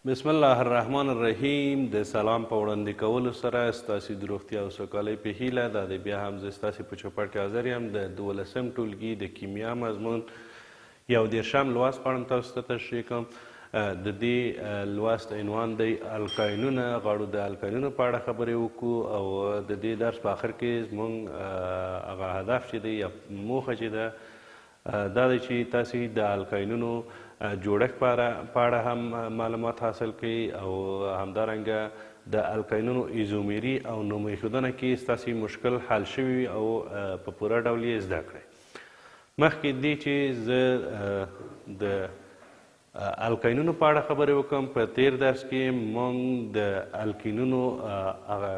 بسم الله الرحمن الرحیم. د سلام په وړاندې کولو سره ستاسې د روغتیا او سوکالۍ په هیله دا د بیا هم زه ستاسې په چوپړ کې حاضر یم. د 12 ټولګي د کیمیا مضمون 11 لوست غواړم تاسو ته تشریح کړم. د دې لوست عنوان دی القاینونه. غواړو د القاینونو په اړه خبرې وکړو او د دې درس په آخر کې زموږ هغه هدف چې دی یا موخه چې ده دا دی چې تاسې د القاینونو جوړښت په اړه هم معلومات حاصل کړئ او همدارنګه د القاینونو ایزومري او نوم ایښودنه کې ستاسې مشکل حل شوي او په پوره ډول یې زده کړئ. مخکې دې چې زه د القاینونو په اړه خبرې وکړم، په تیر درس کې موږ د الکینونو هغه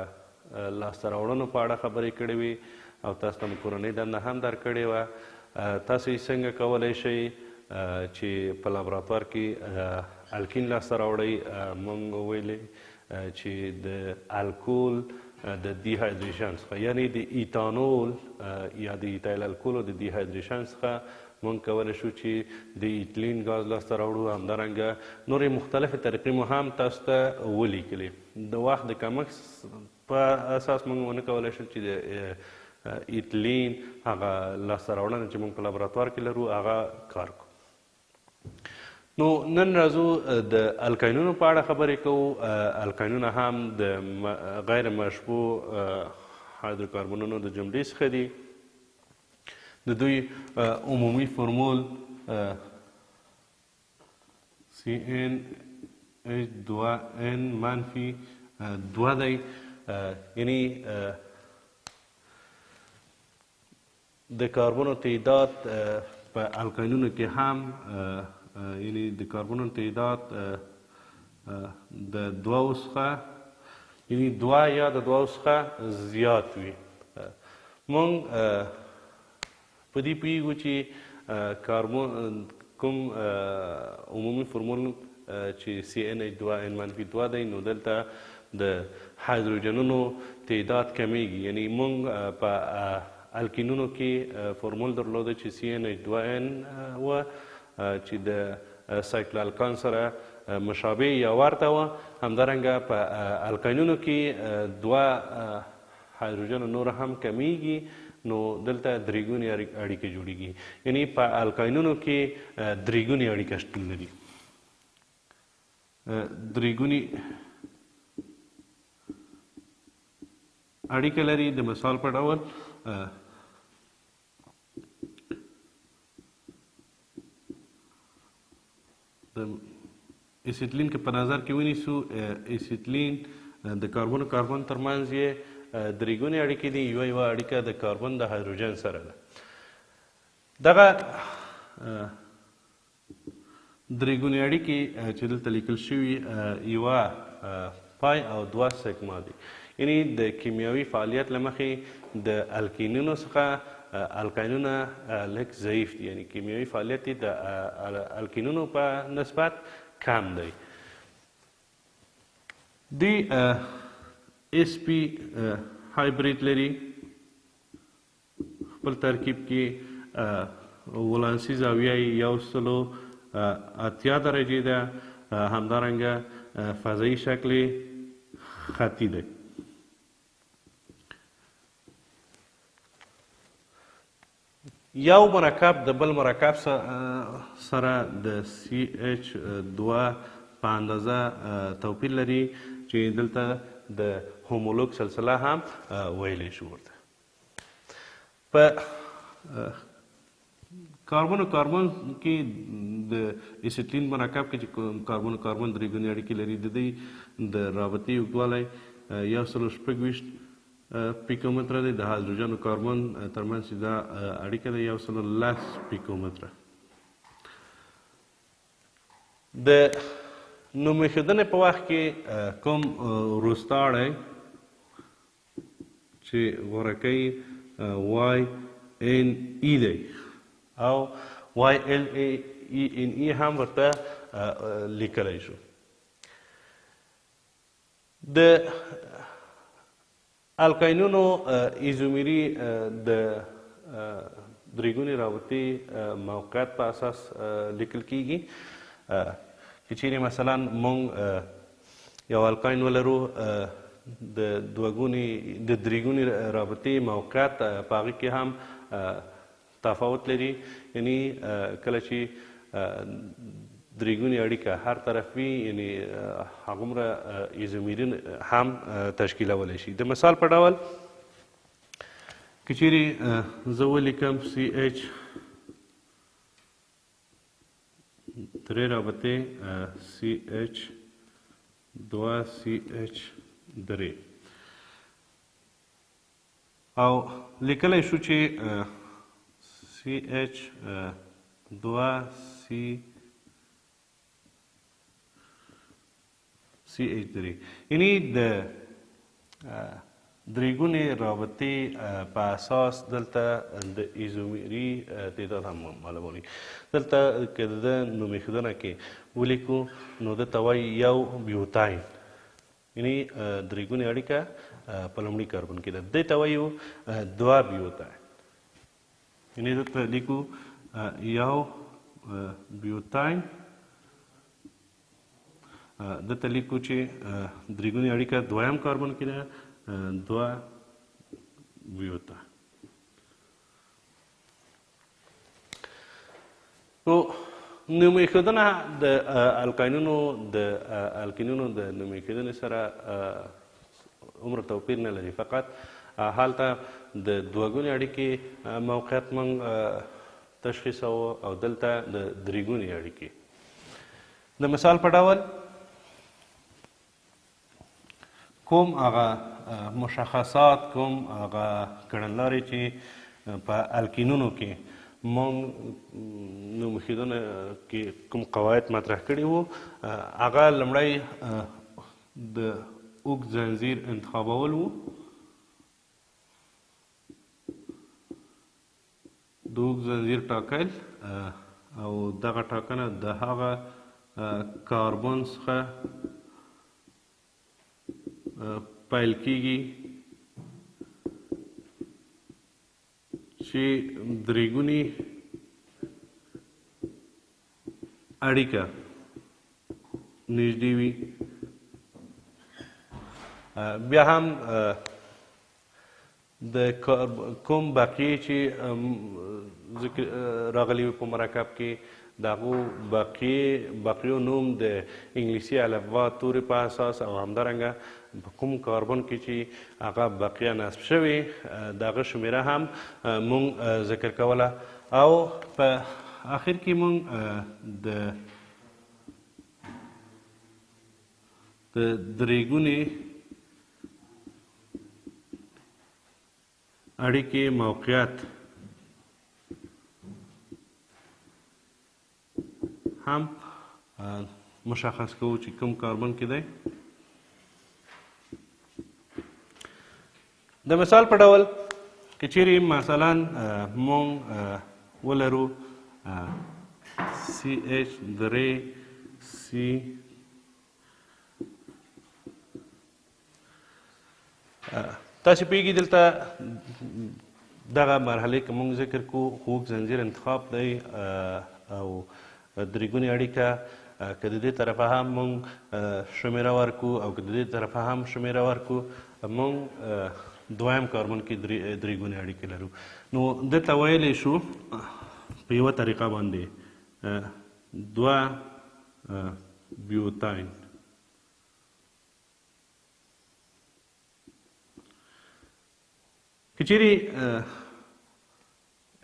لاسته راوړنو په اړه خبرې کړې وې او تاسو ته مو کورنۍ دنده هم درکړې وه. تاسو یې څنګه کولی شئ چې په لابراتوار کې الکین لاسته راوړئ. موږ ویلې چې د الکول د ډیهایدریشن څخه یعنې د ایتانول یا د ایتایل الکولو د ډیهایدریشن څخه موږ کولی شو چې د ایتلین ګاز لاسته راوړو. همدارنګه نورې مختلفې طریقې مو هم تاسو ته ولیکلې. د وخت د کمښت په اساس موږ ونه کولی شو چې د ایتلین هغه لاسته راوړنه چې موږ په لابراتوار کې لرو هغه کار کړو. نو نن راځو د القاینونو په اړه خبرې کوو. القاینونه هم د غیر مشبوع هایدروکاربنونو د جملې څخه دي. د دوی عمومي فرمول CnH2n منفي 2 دی. یعنی د کاربونو تعداد په القاینونو کې هم یعنی د کاربونو تعداد د 2 څخه یعنی 2 یا د 2 څخه زیات وي. موږ په دې پوهیږو چې کاربون کوم عمومي فرمول چې CnH2n منفي 2 دی، نو دلته د هایدروجنونو تعداد کمیږي. یعنی موږ په الکینونو کې فرمول درلوده چې CnH2n و چې د سایکلالکان سره مشابه یا ورته وه. همدارنګه په القاینونو کې 2 هایدروجن نور هم کمیږي، نو دلته درېګونې اړیکې جوړیږي. یعنی په القاینونو کې درېګونې اړیکه شتون لري. درېګونې اړیکه لري. د مثال په ډول ایسیټلین که په نظر کې ونیسو، ایسیټلین د کاربن او کاربن ترمنځ یې درېګونې اړیکې دي. یوه اړیکه د کاربن د هایدروجن سره ده. دغه درېګونې اړیکې چې دلته لیکل شوي یوه پای او 2 سیګما دي. یعنی د کیمیاوي فعالیت له مخې د الکینونو څخه القاینونه لږ ضعیف دي. یعنی کیمیاوي فعالیت یې د الکینونو په نسبت کم دی. دوی sp هایبرید لري. خپل ترکیب کې ولانسي زاویه یې 180 درجې ده. همدارنګه فضایي شکل خطي دی. یو مرکب د بل مرکب سره د CH2 په اندازه توپیر لري چې دلته د هومولوګ سلسله هم ویلی شو ورته. په کاربن او کاربن کې د ایسیټلین مرکب کې چې کاربن او کاربن درېګونې اړیکې لري، د دې د رابطې اوږدوالی 126 پیکومتره دی. د هایدروجن او کاربن ترمنځ چې دا اړیکه ده 110 پیکومتره. د نوم ایښودنې په وخت کې کوم وروستاړی چې غوره کوي YNE دی او YLANE هم ورته لیکلی شو. د القاینونو ایزومري د درېګونې رابطې موقعیت په اساس لیکل کیږي. که چیرې مثلا مونږ یو القاین ولرو د درې ګونې رابطې موقعیت په هغې کې هم تفاوت لري. یعنی کله چې درې ګونې اړیکه هر طرف وي یعنی هغومره ایزومیرین هم تشکیلولی شي. د مثال په ډول که چیرې زه ولیکم CH درې رابطې CH دوه CH درې او لیکلی شو چې CH دوه CH درې یعنی د درې ګونې رابطې په اساس دلته د ایزومیري تعداد هم معلوموي. دلته که د نوم ایښودنه کې ولیکو نو دته وایي یو بیوتاین یعنی درې ګونې اړیکه په لومړي کاربن کې ده. دې ته وایو دوه بیوتاین یعنی دلته لیکو یو بیوتاین دلته لیکو چې درې ګونې اړیکه دویم کاربن کې ده دوه بیوتاین. نو نوم ایښودنه د الکاینونو د نوم ایښودنې سره عمر توپیر نه لري، فقط هلته د دوه ګونې اړیکې موقعیت موږ تشخیصوو او دلته د درې ګونې اړیکې. د مثال په ډول کوم هغه مشخصات، کوم هغه کړنلارې چې په الکینونو کې مونږ نوم ایښودنه کې کوم قواعد مطرح کړي وو، هغه لومړی د اوږد ځنځیر انتخابول وو. د اوږد ځنځیر ټاکل او دغه ټاکنه د هغه کاربن څخه پیل کیږي چې درې ګونې اړیکه نږدې وي. بیا هم د کوم باقیې چې راغلي وي په مرکب کې د هغو باقیو نوم د انګلیسي الفبا تورې په اساس او همدارنګه په کوم کاربن کې چې هغه بقیه نصب شوي د هغه شمیره هم مونږ ذکر کوله. او په آخر کې مونږ د درې ګونې اړیکې موقعیت هم مشخص کوو چې کوم کاربن کې دی. د مثال په ډول که چیرې مثلا مونږ ولرو CH درې C تاسې پوهېږئ دلته دغه مرحلې که مونږ ذکر کوو خوږ زنځیر انتخاب دی او درې ګونې اړیکه که د دې طرفه هم مونږ شمیره ورکو او که د دې طرفه هم شمیره ورکو مونږ دویم کاربن کې درې ګونې اړیکې لرو. نو دلته ویلی شو په یوه طریقه باندې دوه بیوتاین که چیرې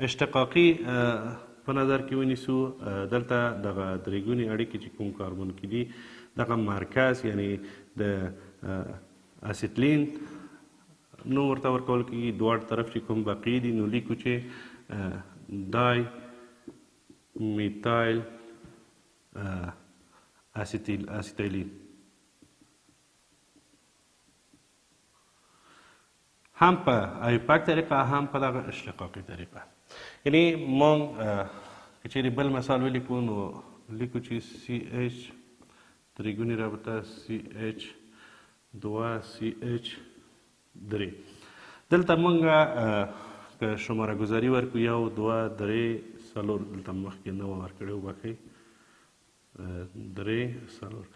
اشتقاقي په نظر کې ونیسو دلته دغه درې ګونې اړیکې چې کوم کاربن کې دي دغه مرکز یعنی د اسیتلین نوم ورته ورکول کېږي. دواړه طرف چې کوم بقیې دي نو لیکو چې دای میتایل اسیتیلین هم په ایپاک طریقه هم په دغه اشتقاقي طریقه. یعنی مونږ که چیرې بل مثال ولیکو نو لیکو چې CH درې ګونې رابطه CH دوه CH درې. دلته مونږ که شماره ګذاري ورکو یو دوه درې څلور، دلته مخکې نه وه ورکړې وبښئ درې څلور.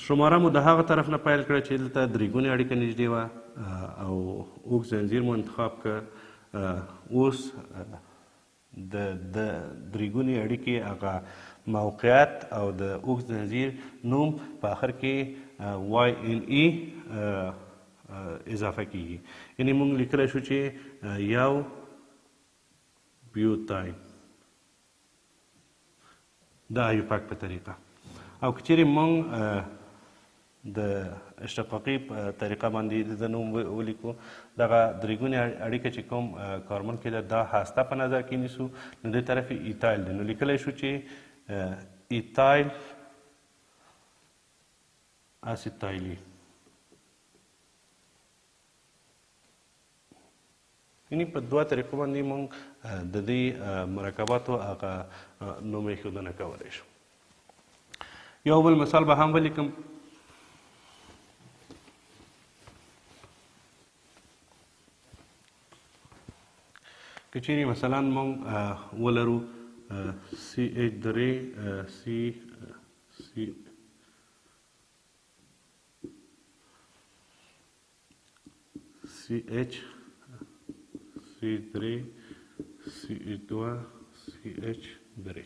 شماره مو د هغه طرف نه پیل کړه چې دلته درې ګونې اړیکه نږدې وه او اوږد زنځیر مو انتخاب کړه. اوس د درې ګونې اړیکې هغه موقعیت او د اوږد زنځیر نوم په آخر کې واي ان ای اضافه کیږي. یعنې موږ لیکلی شو چې یو بیوتاین د ایوپاک په طریقه. او که چیرې موږ د اشتقاقي په طریقه باندې د نوم ولیکو، دغه درې ګونې اړیکه چې کوم کاربن کې ده دا هسته په نظر کې نیسو، نو دې طرف یې ایتایل دی. نو لیکلی شو چې ایتایل اسیتایلي. یعنې په دوه طریقو باندې موږ د دې مرکباتو هغه نوم ایښودنه کولی شو. یو بل مثال به هم ولیکم. که چیرې مثلا موږ ولرو CH3 CH2 CH3.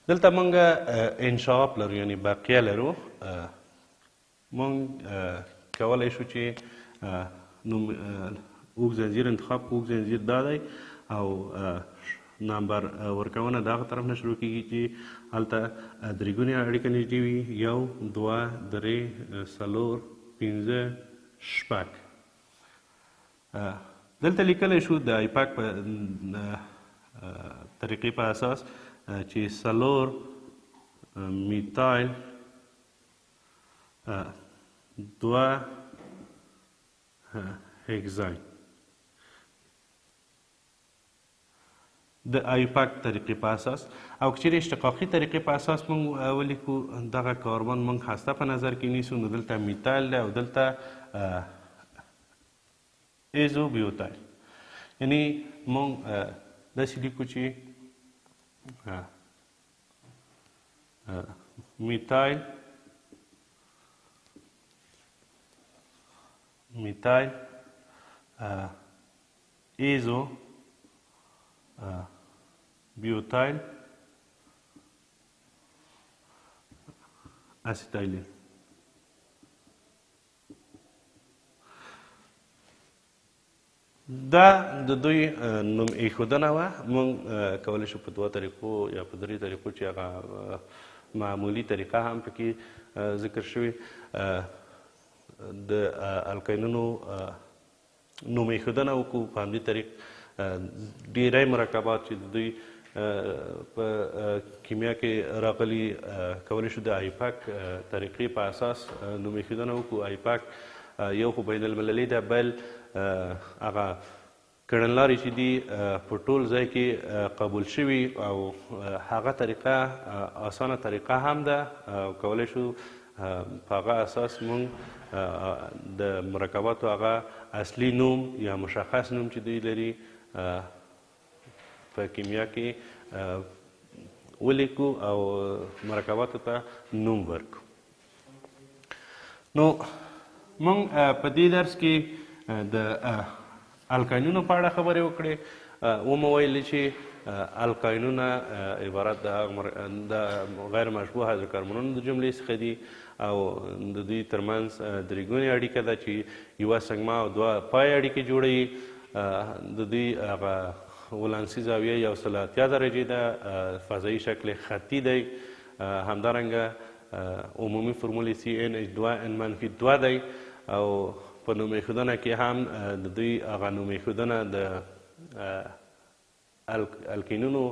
دلته موږ انشعاب لرو، یعنې باقیه لرو. موږ کولی شو چې اوږد زنځیر انتخاب کړو. اوږد زنځیر دا دی او نمبر ورکونه د هغه طرف نه شروع کېږي چې هلته درې ګونې اړیکه نږدې وي: یو، دوه، درې، څلور، پنځه، شپږ. دلته لیکلی شو د ایپاک په طریقې په اساس چې څلور میتایل، دوه هیګزاین. د ایوپاک طریقې په اساس. او که چیرې اشتقاقي طریقې په اساس موږ ولیکو، دغه کاربن موږ هسته په نظر کې نیسو، نو دلته میتایل دی او دلته ایزو بیوتایل. یعنې موږ داسې لیکو چې میتایل ایزو بیوتایل اسیتایلین. دا د دوی نوم ایښودنه وه. موږ کولی شو په دوه طریقو یا په درې طریقو چې هغه معمولي طریقه هم پکې ذکر شوې، د الکاینونو نوم ایښودنه وکړو. په همدې طریق ډېری مرکبات چې د دوی په کیمیا کې راغلي کولی شو د ایپاک طریقې په اساس نوم ایښودنه وکړو. ایپاک یو خو بین المللي ده، بل هغه کړنلارې چې دي په ټول ځای کې قبول شوي او هغه طریقه اسانه طریقه هم ده او کولی شو په هغه اساس موږ د مرکباتو هغه اصلي نوم یا مشخص نوم چې دوی لري په کیمیا کې ولیکو او مرکباتو ته نوم ورکړو. نو موږ په دې درس کې د الکاینونو په اړه خبرې وکړې. ومو ویلې چې الکاینونه عبارت د غیر مشبوه هایدروکاربنونو د جملې څخه دي او د دوی ترمنځ درې ګونې اړیکه ده چې یوه سنګما او دوه پای اړیکې جوړوي. د دوی هغه ولانسي زاویه 180 درجې ده، فضایي شکل خطي دی. همدارنګه عمومي فرمول یې CnH2n-2 دی او په نوم ایښودنه کې هم د دوی هغه نوم ایښودنه د الکینونو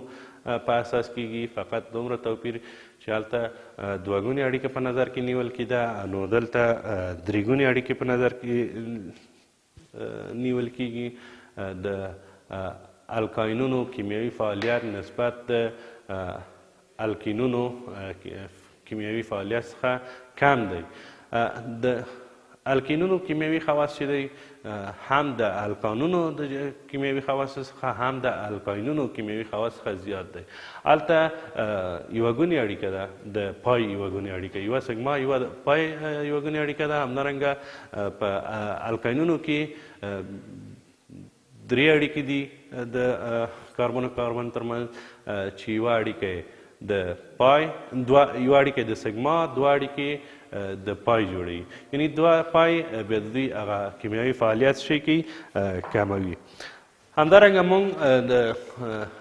په اساس کیږي، فقط دومره توپیر چې هلته دوه ګونې اړیکه په نظر کې نیول کېده، نو دلته درې ګونې اړیکې په نظر کې نیول کیږي. د الکاینونو کیمیاوي فعالیت نسبت د الکینونو کیمیاوي فعالیت څخه کم دی. د الکینونو کیمیاوي خواص چې دی هم د الکانونو د کیمیاوي خواص څخه هم د الکاینونو کیمیاوي خواص څخه زیات دی. هلته یوه ګونې اړیکه ده د پای یوه ګونې اړیکه، یوه سګما یوه پای یوه ګونې اړیکه ده. همدارنګه په الکاینونو کې درې اړیکې دي د کاربن او کاربن ترمنځ چې یوه اړیکه د پای، یوه اړیکه د سګما، دوه اړیکې د پای جوړوي. یعنې دوه پای بیا د دوی هغه کیمیاوي فعالیت شی کوي کموي. همدارنګه موږ د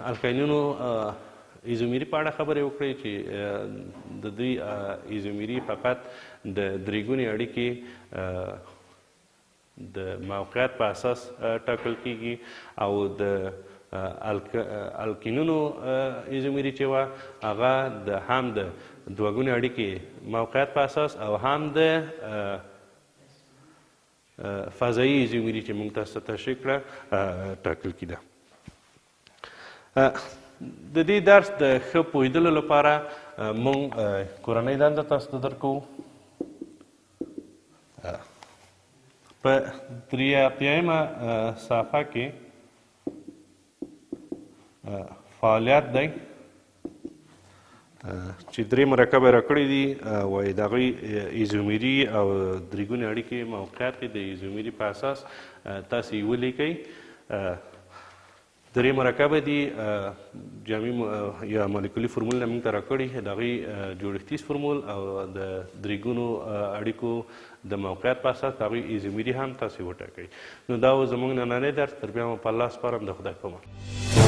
الکاینونو ایزومیري په اړه خبرې وکړې چې د دوی ایزومیري فقط د درې ګونې اړیکې د موقعیت په اساس ټاکل کیږي او د الکینونو ایزومیري چې وه هغه هم د دوه ګونې اړیکې موقعیت په اساس او هم د فضایي ایزومیري چې موږ تاسو ته تشریح کړه ټاکل کیده. د دې درس د ښه پوهېدلو لپاره موږ کورنۍ دنده تاسو ته درکوو. په 83مه صفحه کې فعالیت دی چې درې مرکب یې راکړي دي، وایي د هغوی ایزومیري او درې ګونې اړیکې موقعیت کې د ایزومیري په اساس تاسو یې ولیکئ. درې مرکبه دي، جامع یا مالیکولي فورمول یې موږ ته راکړي، د هغوی جوړښتیز فورمول او د درې ګونو اړیکو د موقعیت په اساس د هغوی ایزومیري هم تاسو وټاکئ. نو دا و زموږ نننی درس. تر بیا مو په الله سپارم. د خدای په امان.